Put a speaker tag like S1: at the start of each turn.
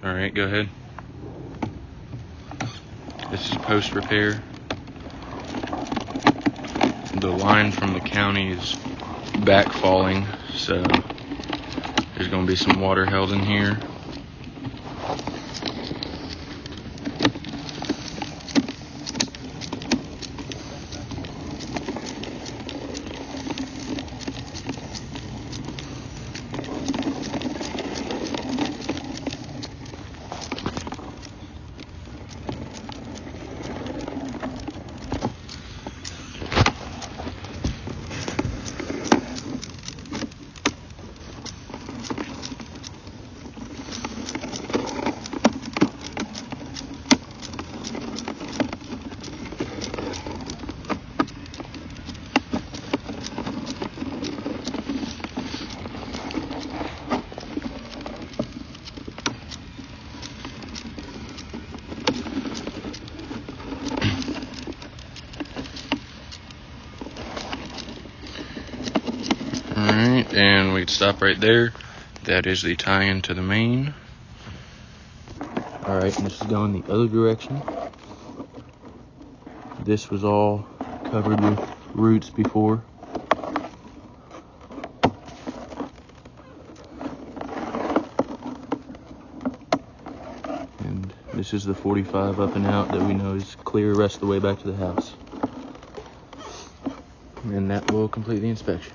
S1: Alright, go ahead. This is post repair. The line from the county is back falling, so there's going to be some water held in here. Alright, and we can stop right there. That is the tie-in to the main. Alright, and this is going the other direction. This was all covered with roots before. And this is the 45 up and out that we know is clear the rest of the way back to the house. And that will complete the inspection.